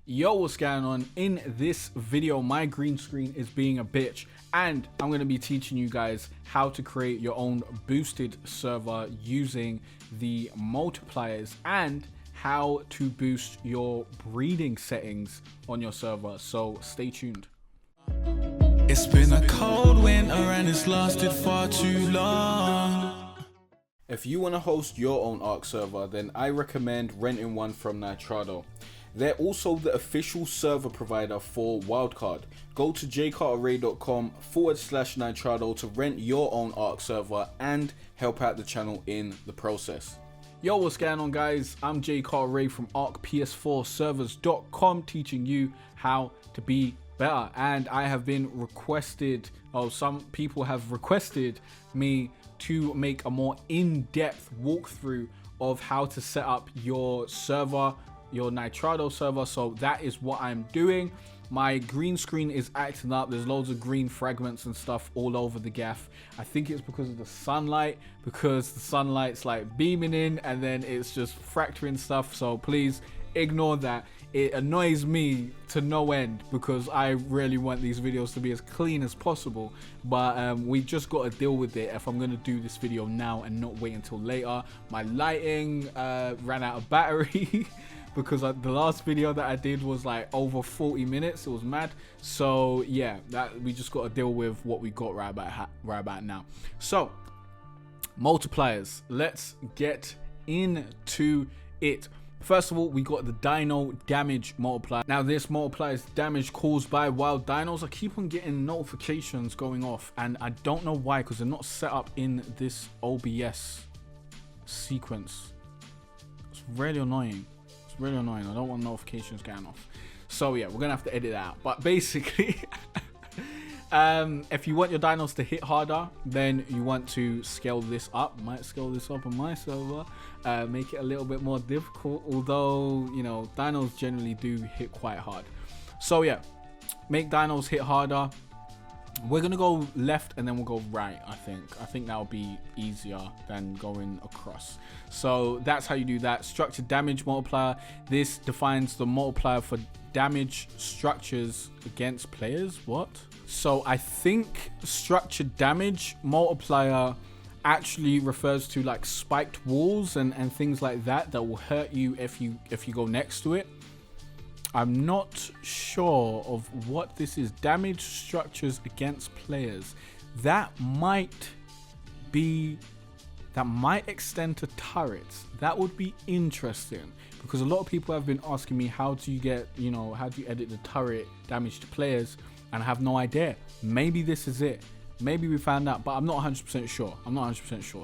Yo, what's going on? In this video, my green screen is being a bitch, and I'm going to be teaching you guys how to create your own boosted server using the multipliers and how to boost your breeding settings on your server. So stay tuned. It's been a cold winter and it's lasted far too long. If you want to host your own Ark server, then I recommend renting one from Nitrado. They're also the official server provider for Wildcard. Go to jaycartere.com/Nitrado to rent your own Ark server and help out the channel in the process. Yo, what's going on, guys? I'm Jay Cartere from ArkPS4servers.com, teaching you how to be better. And I have been requested, some people have requested me to make a more in-depth walkthrough of how to set up your server, your Nitrado server. So that is what I'm doing. My green screen is acting up. There's loads of green fragments and stuff all over the gaff. I think it's because of the sunlight, because the sunlight's like beaming in and then it's just fracturing stuff. So please ignore that. It annoys me to no end because I really want these videos to be as clean as possible, but we just got to deal with it if I'm going to do this video now and not wait until later. My lighting ran out of battery because the last video that I did was like over 40 minutes. It was mad. So yeah, that we just got to deal with what we got right about now. So multipliers, let's get into it. First of all, we got the Dino damage multiplier. Now this multiplier is damage caused by wild dinos. I keep on getting notifications going off and I don't know why, because they're not set up in this OBS sequence. It's really annoying. It's really annoying. I don't want notifications going off. So yeah, we're gonna have to edit that out. But basically, if you want your dinos to hit harder, then you want to scale this up. Might scale this up on my server, make it a little bit more difficult, although you know dinos generally do hit quite hard. So yeah, make dinos hit harder. We're gonna go left and then we'll go right. I think that'll be easier than going across. So that's how you do that. Structured damage multiplier. This defines the multiplier for damage structures against players. What? So I think structured damage multiplier actually refers to like spiked walls and things like that will hurt you if you go next to it. I'm not sure of what this is. Damage structures against players. That might extend to turrets. That would be interesting because a lot of people have been asking me how do you get, how do you edit the turret damage to players, and I have no idea. Maybe this is it. Maybe we found out, but I'm not 100% sure.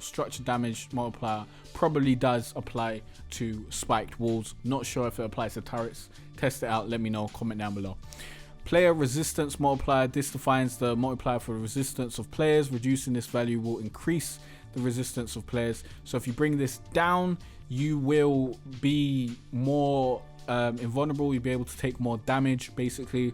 Structured damage multiplier probably does apply to spiked walls. Not sure if it applies to turrets. Test it out. Let me know. Comment down below. Player resistance multiplier. This defines the multiplier for the resistance of players. Reducing this value will increase the resistance of players. So if you bring this down, you will be more invulnerable. You'll be able to take more damage, basically.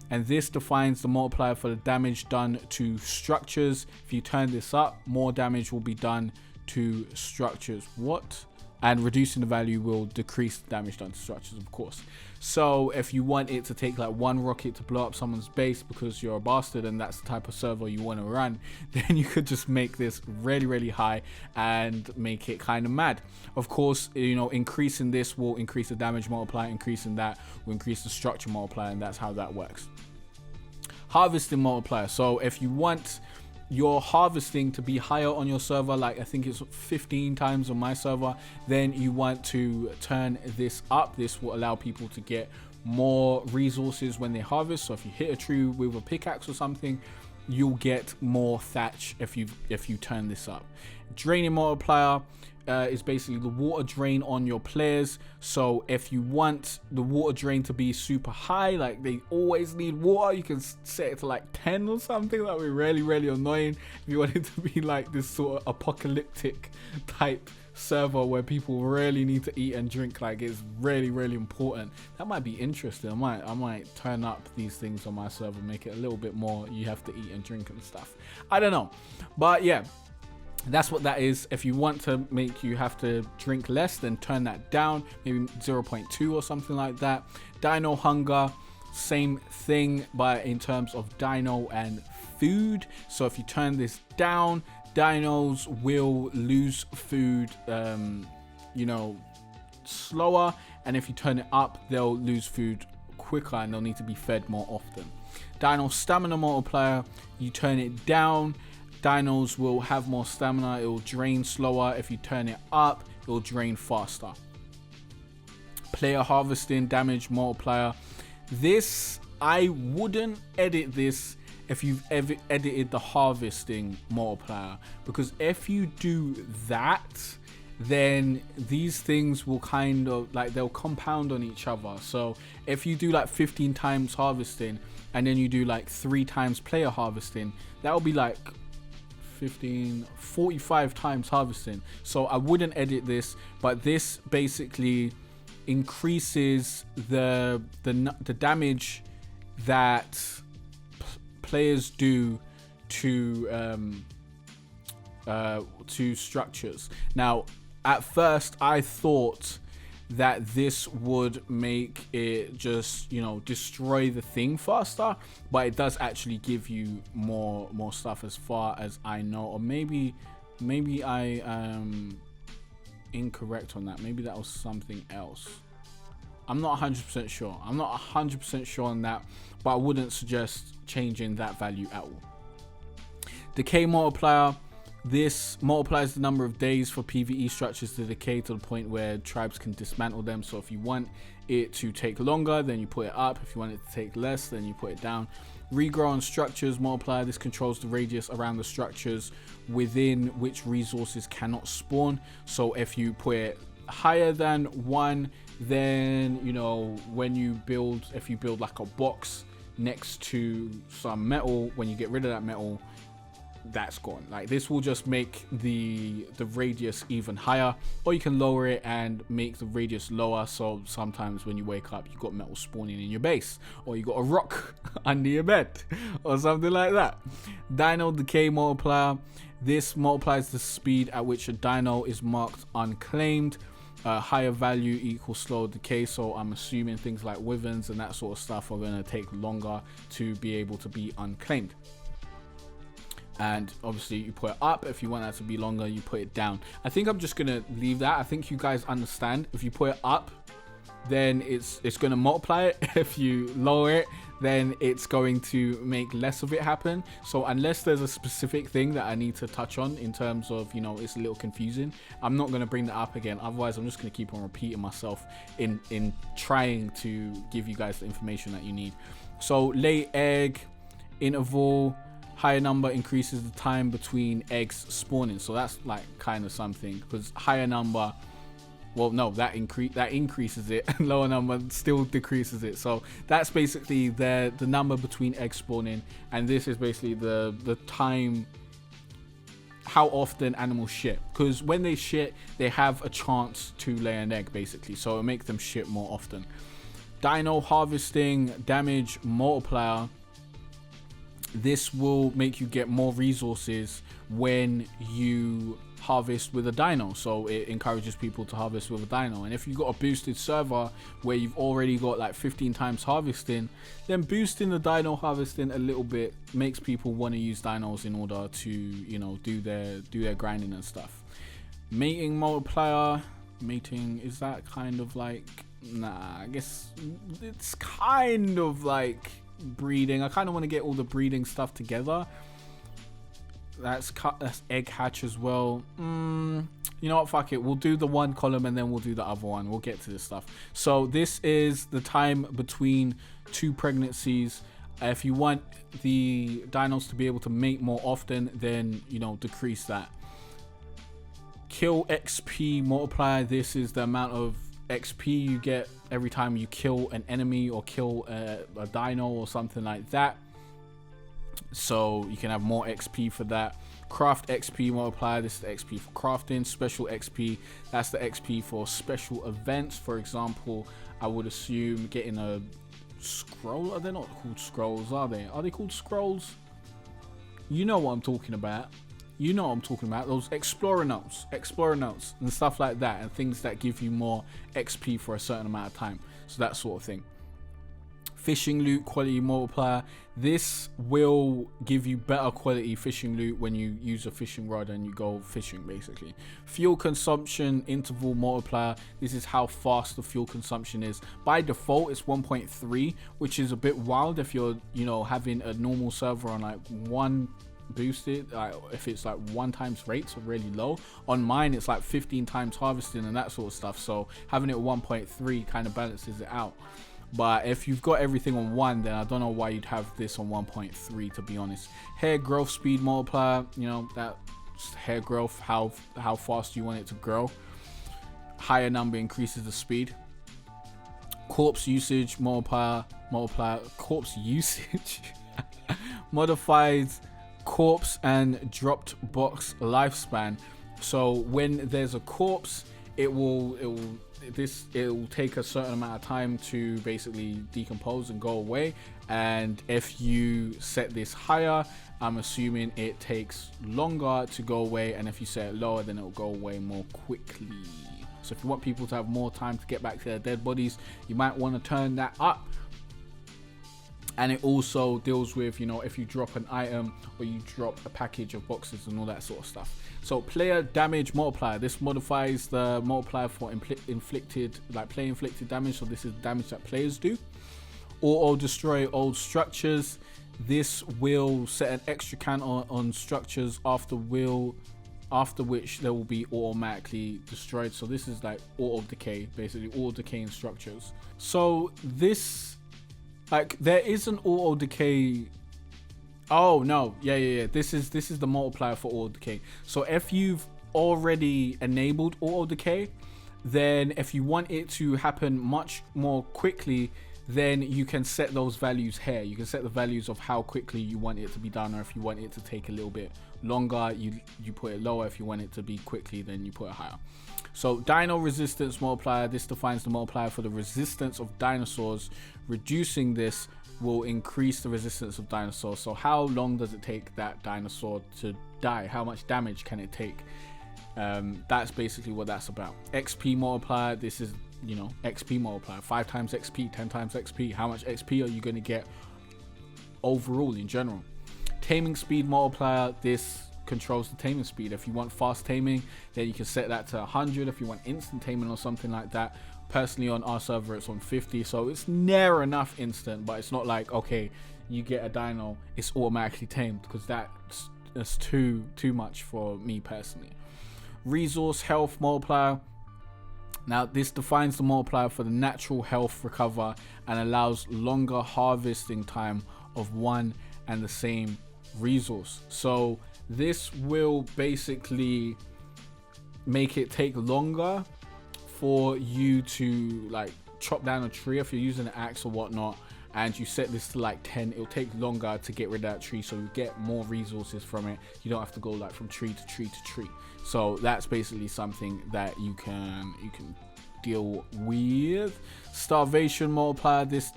And this defines the multiplier for the damage done to structures. If you turn this up, more damage will be done to structures. What? And reducing the value will decrease the damage done to structures, of course. So if you want it to take like one rocket to blow up someone's base because you're a bastard and that's the type of server you want to run, then you could just make this really, really high and make it kind of mad. Of course, increasing this will increase the damage multiplier, increasing that will increase the structure multiplier, and that's how that works. Harvesting multiplier. So if you want your harvesting to be higher on your server, like I think it's 15 times on my server, then you want to turn this up. This will allow people to get more resources when they harvest. So if you hit a tree with a pickaxe or something, you'll get more thatch if you turn this up. Draining multiplier is basically the water drain on your players. So if you want the water drain to be super high, like they always need water, you can set it to like 10 or something. That would be really, really annoying if you want it to be like this sort of apocalyptic type server where people really need to eat and drink. Like it's really, really important. That might be interesting. I might turn up these things on my server, make it a little bit more you have to eat and drink and stuff. I don't know, but yeah. That's what that is. If you want to make you have to drink less, then turn that down, maybe 0.2 or something like that. Dino hunger, same thing, but in terms of dino and food. So if you turn this down, dinos will lose food, slower, and if you turn it up, they'll lose food quicker and they'll need to be fed more often. Dino stamina multiplier, you turn it down, dinos will have more stamina, it will drain slower. If you turn it up, it will drain faster. Player harvesting damage multiplier, this, I wouldn't edit this if you've ever edited the harvesting multiplier, because if you do that, then these things will kind of like, they'll compound on each other. So if you do like 15 times harvesting and then you do like 3 times player harvesting, that will be like 45 times harvesting. So I wouldn't edit this, but this basically increases the damage that players do to structures. Now, at first I thought that this would make it just, destroy the thing faster, but it does actually give you more stuff as far as I know. Or maybe I am incorrect on that. Maybe that was something else. I'm not 100% sure. I'm not 100% sure on that, but I wouldn't suggest changing that value at all. Decay multiplier. This multiplies the number of days for PvE structures to decay to the point where tribes can dismantle them. So if you want it to take longer, then you put it up. If you want it to take less, then you put it down. Regrow on structures multiplier. This controls the radius around the structures within which resources cannot spawn. So if you put it higher than 1, then when you build, if you build like a box next to some metal, when you get rid of that metal, that's gone. Like, this will just make the radius even higher, or you can lower it and make the radius lower, so sometimes when you wake up you got metal spawning in your base, or you got a rock under your bed or something like that. Dino decay multiplier. This multiplies the speed at which a dino is marked unclaimed. Higher value equals slower decay, so I'm assuming things like wyverns and that sort of stuff are going to take longer to be able to be unclaimed. And obviously you put it up. If you want that to be longer, you put it down. I think I'm just gonna leave that. I think you guys understand. If you put it up, then it's gonna multiply it. If you lower it, then it's going to make less of it happen. So unless there's a specific thing that I need to touch on in terms of, it's a little confusing, I'm not gonna bring that up again. Otherwise, I'm just gonna keep on repeating myself in trying to give you guys the information that you need. So lay egg interval. Higher number increases the time between eggs spawning, so that's like kind of something, because higher number, well, no, that increases it, and lower number still decreases it. So that's basically the number between eggs spawning, and this is basically the time, how often animals shit, because when they shit, they have a chance to lay an egg, basically, so it makes them shit more often. Dino harvesting damage multiplier. This will make you get more resources when you harvest with a dino, so it encourages people to harvest with a dino. And if you've got a boosted server where you've already got like 15 times harvesting, then boosting the dino harvesting a little bit makes people want to use dinos in order to do their grinding and stuff. Mating multiplier. Mating, is that kind of like, nah, I guess it's kind of like breeding. I kind of want to get all the breeding stuff together. That's egg hatch as well. You know what, fuck it, we'll do the one column and then we'll do the other one. We'll get to this stuff. So this is the time between 2 pregnancies. If you want the dinos to be able to mate more often, then decrease that. Kill XP multiplier. This is the amount of XP you get every time you kill an enemy or kill a dino or something like that, so you can have more XP for that. Craft XP multiplier. This is the XP for crafting. Special XP, that's the XP for special events. For example, I would assume getting a scroll. They're not called scrolls, are they? Are they called scrolls? You know what I'm talking about. You know what I'm talking about, those explorer notes and stuff like that, and things that give you more XP for a certain amount of time. So that sort of thing. Fishing loot quality multiplier. This will give you better quality fishing loot when you use a fishing rod and you go fishing, basically. Fuel consumption interval multiplier. This is how fast the fuel consumption is. By default, it's 1.3, which is a bit wild if you're, you know, having a normal server on like one boosted, if it's like 1 times rates are really low. On mine, it's like 15 times harvesting and that sort of stuff. So having it 1.3 kind of balances it out. But if you've got everything on 1, then I don't know why you'd have this on 1.3, to be honest. Hair growth speed multiplier, you know, that hair growth, how fast you want it to grow. Higher number increases the speed. Corpse usage multiplier, corpse usage modifies corpse and dropped box lifespan. So when there's a corpse, it will take a certain amount of time to basically decompose and go away, and if you set this higher, I'm assuming it takes longer to go away, and if you set it lower, then it will go away more quickly. So if you want people to have more time to get back to their dead bodies, you might want to turn that up. And it also deals with, you know, if you drop an item or you drop a package of boxes and all that sort of stuff. So player damage multiplier. This modifies the multiplier for inflicted, like player inflicted damage. So this is damage that players do. Or destroy old structures. This will set an extra count on structures after which they will be automatically destroyed. So this is like auto decay, basically auto decaying structures. So this, like, there is an auto decay. Oh no, yeah. This is the multiplier for auto decay. So if you've already enabled auto decay, then if you want it to happen much more quickly, then you can set those values here. You can set the values of how quickly you want it to be done, or if you want it to take a little bit longer, you put it lower. If you want it to be quickly, then you put it higher. So Dino resistance multiplier. This defines the multiplier for the resistance of dinosaurs. Reducing this will increase the resistance of dinosaurs. So how long does it take that dinosaur to die? How much damage can it take? That's basically what that's about. XP multiplier. This is, you know, XP multiplier. 5 times XP, 10 times XP. How much XP are you going to get overall in general? Taming speed multiplier. This controls the taming speed. If you want fast taming, then you can set that to 100. If you want instant taming or something like that, personally on our server it's on 50, so it's near enough instant, but it's not like, okay, you get a dino, it's automatically tamed, because that's too much for me personally. Resource health multiplier. Now this defines the multiplier for the natural health recover and allows longer harvesting time of one and the same resource. So this will basically make it take longer for you to like chop down a tree. If you're using an axe or whatnot and you set this to like 10, it'll take longer to get rid of that tree, so you get more resources from it. You don't have to go like from tree to tree to tree. So that's basically something that you can deal with. Starvation multiplier. This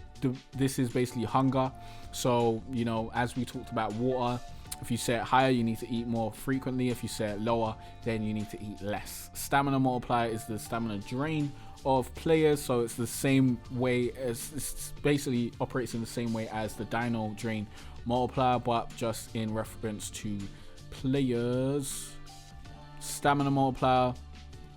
is basically hunger. So, you know, as we talked about water, if you set it higher, you need to eat more frequently. If you set it lower, then you need to eat less. Stamina multiplier is the stamina drain of players. So it's the same way as, it's basically operates in the same way as the Dino drain multiplier, but just in reference to players. Stamina multiplier.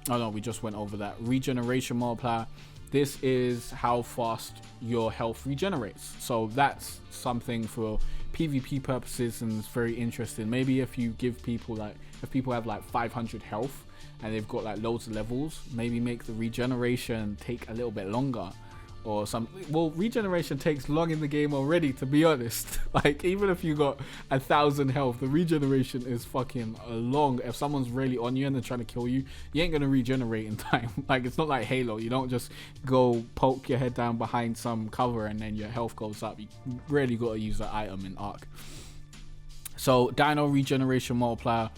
Oh no, we just went over that. Regeneration multiplier. This is how fast your health regenerates. So that's something for PvP purposes, and it's very interesting. Maybe if you give people like, if people have like 500 health and they've got like loads of levels, maybe make the regeneration take a little bit longer or something. Well, regeneration takes long in the game already, to be honest. Like, even if you got 1,000 health, the regeneration is fucking long. If someone's really on you and they're trying to kill you, you ain't gonna regenerate in time. Like, it's not like Halo. You don't just go poke your head down behind some cover and then your health goes up. You really gotta use that item in Ark. So Dino regeneration multiplier.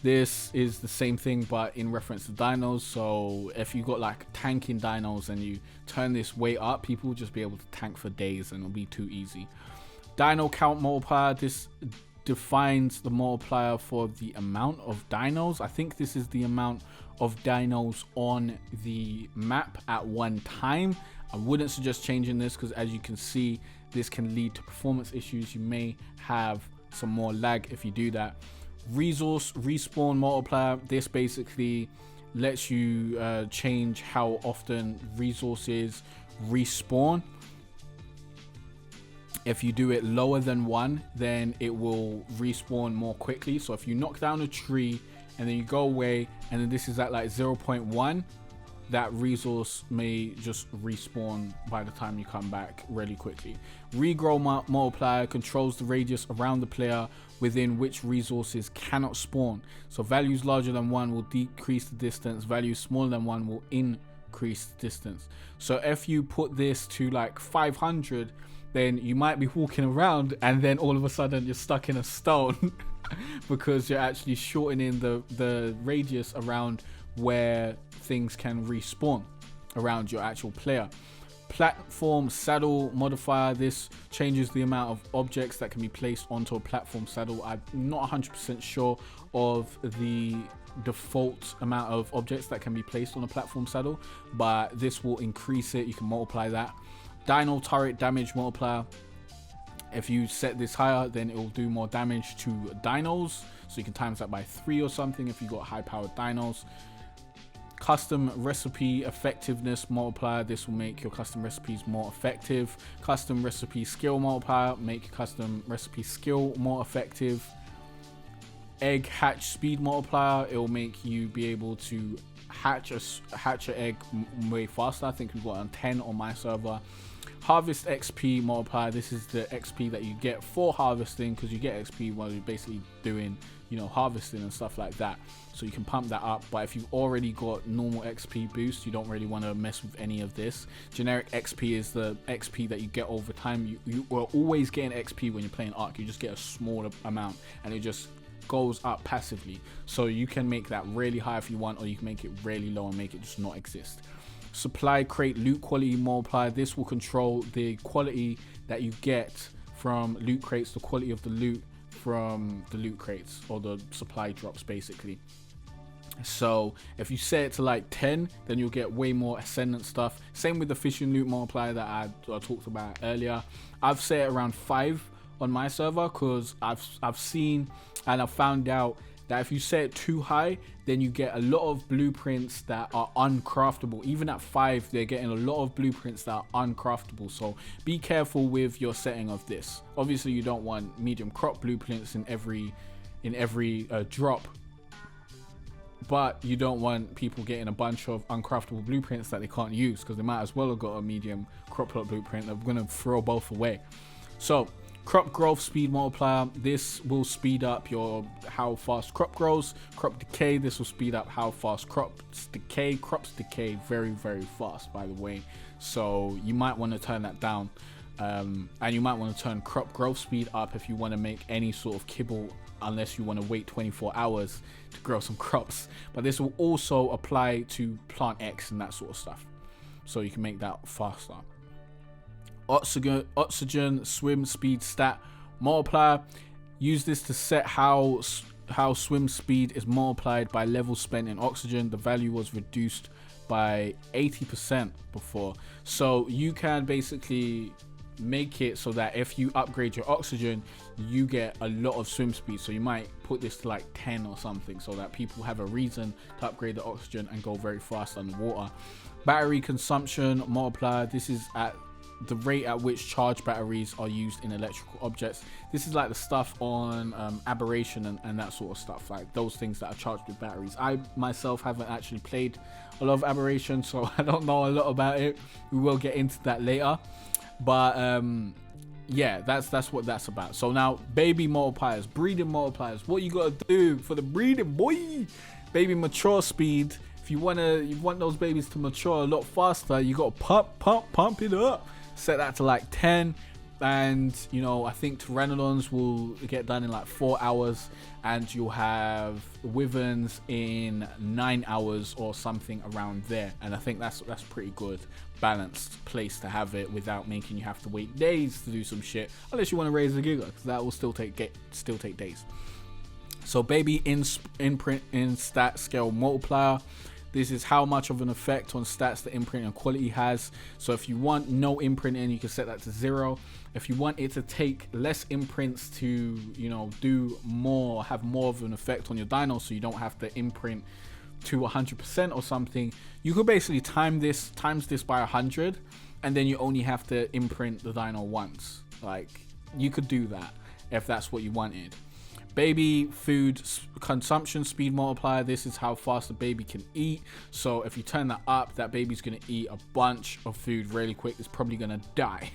This is the same thing, but in reference to dinos. So if you got like tanking dinos and you turn this way up, people will just be able to tank for days and it'll be too easy. Dino count multiplier. This defines the multiplier for the amount of dinos. I think this is the amount of dinos on the map at one time. I wouldn't suggest changing this because, as you can see, this can lead to performance issues. You may have some more lag if you do that. Resource respawn multiplier. This basically lets you change how often resources respawn. If you do it lower than 1, then it will respawn more quickly. So if you knock down a tree and then you go away, and then this is at like 0.1, that resource may just respawn by the time you come back really quickly. Regrow multiplier controls the radius around the player within which resources cannot spawn. So values larger than 1 will decrease the distance, values smaller than 1 will increase the distance. So if you put this to like 500, then you might be walking around and then all of a sudden you're stuck in a stone because you're actually shortening the radius around where things can respawn around your actual player. Platform saddle modifier. This changes the amount of objects that can be placed onto a platform saddle. I'm not 100% sure of the default amount of objects that can be placed on a platform saddle, but this will increase it. You can multiply that. Dino turret damage multiplier. If you set this higher, then it will do more damage to dinos, so you can times that by 3 or something if you got high powered dinos. Custom recipe effectiveness multiplier. This will make your custom recipes more effective. Custom recipe skill multiplier. Make your custom recipe skill more effective. Egg hatch speed multiplier. It will make you be able to hatch an egg way faster. I think we've got on 10 on my server. Harvest XP multiplier. This is the XP that you get for harvesting, because you get XP while you're basically doing, you know, harvesting and stuff like that. So you can pump that up. But if you've already got normal XP boost, you don't really want to mess with any of this. Generic XP is the XP that you get over time. You are always getting XP when you're playing Ark. You just get a smaller amount and it just goes up passively. So you can make that really high if you want, or you can make it really low and make it just not exist. Supply crate loot quality multiplier. This will control the quality that you get from loot crates, the quality of the loot from the loot crates, or the supply drops basically. So if you set it to like 10, then you'll get way more ascendant stuff. Same with the fishing loot multiplier that I talked about earlier. I've set it around 5 on my server because I've seen and I've found out that if you set it too high, then you get a lot of blueprints that are uncraftable. Even at 5, they're getting a lot of blueprints that are uncraftable. So be careful with your setting of this. Obviously, you don't want medium crop blueprints in every drop, but you don't want people getting a bunch of uncraftable blueprints that they can't use, because they might as well have got a medium crop plot blueprint. They're going to throw both away. So crop growth speed multiplier. This will speed up how fast crop grows. Crop decay. This will speed up how fast crops decay. Crops decay very, very fast, by the way. So you might want to turn that down. And you might want to turn crop growth speed up if you want to make any sort of kibble, unless you want to wait 24 hours to grow some crops. But this will also apply to plant X and that sort of stuff. So you can make that faster. Oxygen swim speed stat multiplier. Use this to set how swim speed is multiplied by levels spent in oxygen. The value was reduced by 80% before. So you can basically make it so that if you upgrade your oxygen, you get a lot of swim speed. So you might put this to like 10 or something, so that people have a reason to upgrade the oxygen and go very fast underwater. Battery consumption multiplier. This is at the rate at which charged batteries are used in electrical objects. This is like the stuff on aberration and that sort of stuff, like those things that are charged with batteries. I myself haven't actually played a lot of aberration, so I don't know a lot about it. We will get into that later, but yeah, that's what that's about. So now, baby multipliers, breeding multipliers. What you gotta do for the breeding, boy? Baby mature speed. If you want those babies to mature a lot faster, you gotta pump it up. Set that to like 10. and you know, I think Pteranodons will get done in like 4 hours, and you'll have Wyverns in 9 hours or something around there. And I think that's pretty good balanced place to have it without making you have to wait days to do some shit, unless you want to raise a giga, because that will still take days. So baby imprint in stat scale multiplier. This is how much of an effect on stats the imprint and quality has. So if you want no imprint in, you can set that to 0. If you want it to take less imprints to, you know, do more, have more of an effect on your dino, so you don't have to imprint to 100% or something, you could basically times this by 100, and then you only have to imprint the dino once. Like, you could do that if that's what you wanted. Baby food consumption speed multiplier. This is how fast a baby can eat. So if you turn that up, that baby's gonna eat a bunch of food really quick. It's probably gonna die.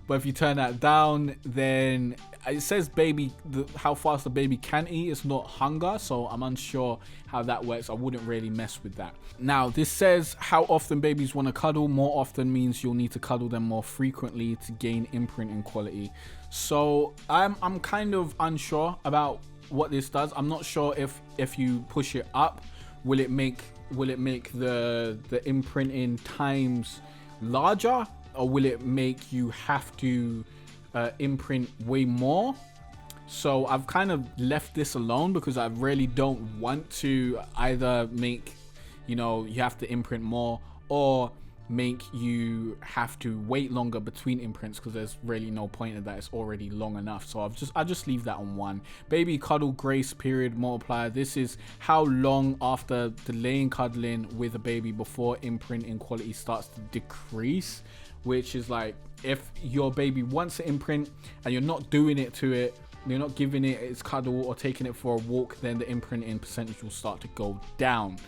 But if you turn that down, then it says baby, how fast the baby can eat. It's not hunger, so I'm unsure how that works. I wouldn't really mess with that. Now this says how often babies want to cuddle. More often means you'll need to cuddle them more frequently to gain imprint and quality. So I'm kind of unsure about what this does. I'm not sure if you push it up, will it make the imprinting times larger, or will it make you have to imprint way more? So I've kind of left this alone because I really don't want to either make, you know, you have to imprint more, or make you have to wait longer between imprints, because there's really no point in that. It's already long enough. So I just leave that on 1. Baby cuddle grace period multiplier. This is how long after delaying cuddling with a baby before imprinting quality starts to decrease, which is like, if your baby wants to imprint and you're not doing it to it, you're not giving it its cuddle or taking it for a walk, then the imprinting percentage will start to go down.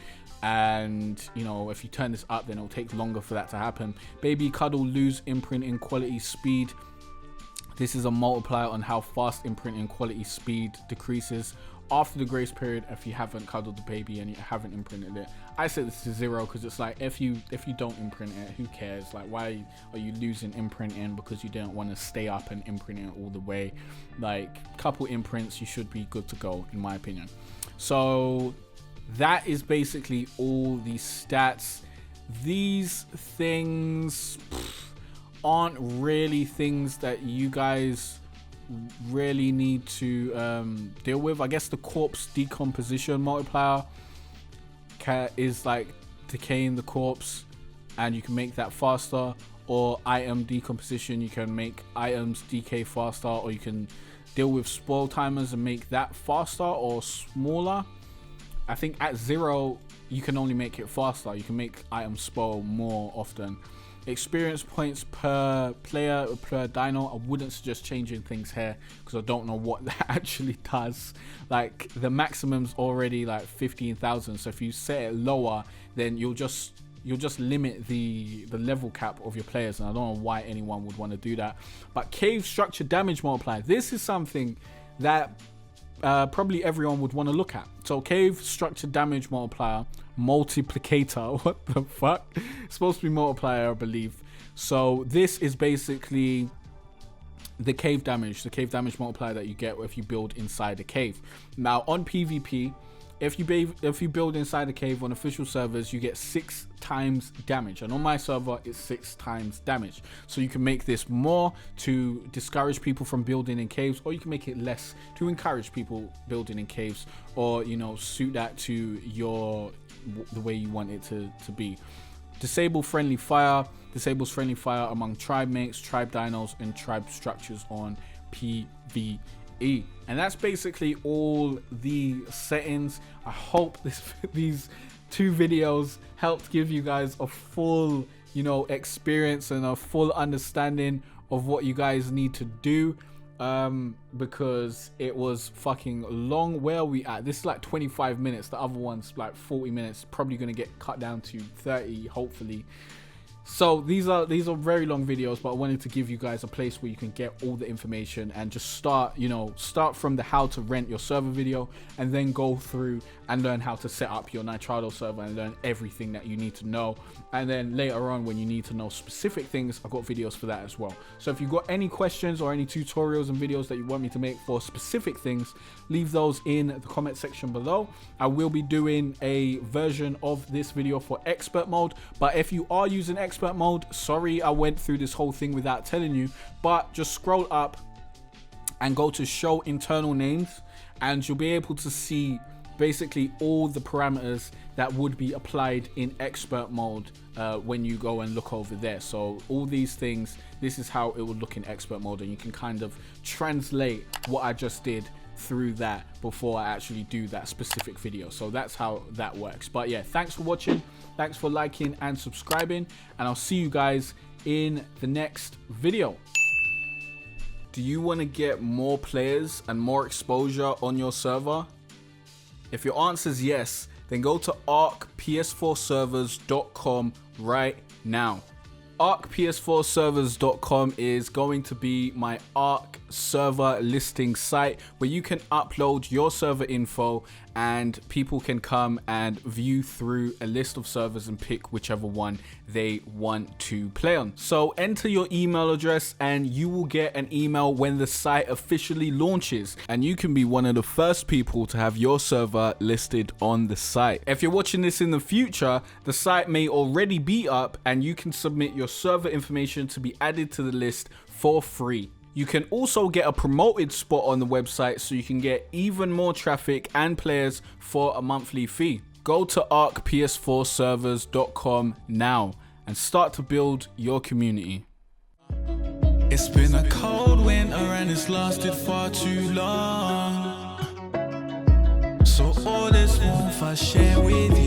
And you know, if you turn this up, then it'll take longer for that to happen. Baby cuddle lose imprinting quality speed. This is a multiplier on how fast imprinting quality speed decreases after the grace period if you haven't cuddled the baby and you haven't imprinted it. I set this to 0 because it's like, if you don't imprint it, who cares? Like, why are you losing imprinting because you didn't want to stay up and imprint it all the way? Like, couple imprints, you should be good to go, in my opinion. So that is basically all the stats. These things aren't really things that you guys really need to deal with. I guess the corpse decomposition multiplier is like decaying the corpse, and you can make that faster. Or item decomposition, you can make items decay faster, or you can deal with spoil timers and make that faster or smaller. I think at 0 you can only make it faster. You can make items spoil more often. Experience points per player or per dino. I wouldn't suggest changing things here because I don't know what that actually does. Like, the maximum's already like 15,000, so if you set it lower, then you'll just limit the level cap of your players, and I don't know why anyone would want to do that. But cave structure damage multiplier. This is something that probably everyone would want to look at. So cave structure damage multiplier, multiplicator, what the fuck? It's supposed to be multiplier, I believe. So this is basically the cave damage multiplier that you get if you build inside a cave. Now on PvP, if you build inside a cave on official servers, you get 6 times damage, and on my server it's 6 times damage. So you can make this more to discourage people from building in caves, or you can make it less to encourage people building in caves, or, you know, suit that to the way you want it to be. Disable friendly fire. Disables friendly fire among tribe mates, tribe dinos, and tribe structures on PvE. And that's basically all the settings. I hope these 2 videos helped give you guys a full, you know, experience and a full understanding of what you guys need to do, because it was fucking long. Where are we at? This is like 25 minutes. The other one's like 40 minutes, probably gonna get cut down to 30, hopefully. So these are very long videos, but I wanted to give you guys a place where you can get all the information and just start from the how to rent your server video, and then go through and learn how to set up your Nitrado server and learn everything that you need to know. And then later on, when you need to know specific things, I've got videos for that as well. So if you've got any questions or any tutorials and videos that you want me to make for specific things, leave those in the comment section below. I will be doing a version of this video for expert mode, but if you are using expert mode, sorry I went through this whole thing without telling you, but just scroll up and go to show internal names, and you'll be able to see basically all the parameters that would be applied in expert mode when you go and look over there. So all these things, this is how it would look in expert mode, and you can kind of translate what I just did through that before I actually do that specific video. So that's how that works. But yeah, thanks for watching, thanks for liking and subscribing, and I'll see you guys in the next video. Do you want to get more players and more exposure on your server? If your answer is yes, then go to arkps4servers.com right now. arkps4servers.com is going to be my Ark server listing site where you can upload your server info and people can come and view through a list of servers and pick whichever one they want to play on. So enter your email address and you will get an email when the site officially launches, and you can be one of the first people to have your server listed on the site. If you're watching this in the future, the site may already be up and you can submit your server information to be added to the list for free. You can also get a promoted spot on the website so you can get even more traffic and players for a monthly fee. Go to arkps4servers.com now and start to build your community. It's been a cold winter and it's lasted far too long. So all this warmth I share with you.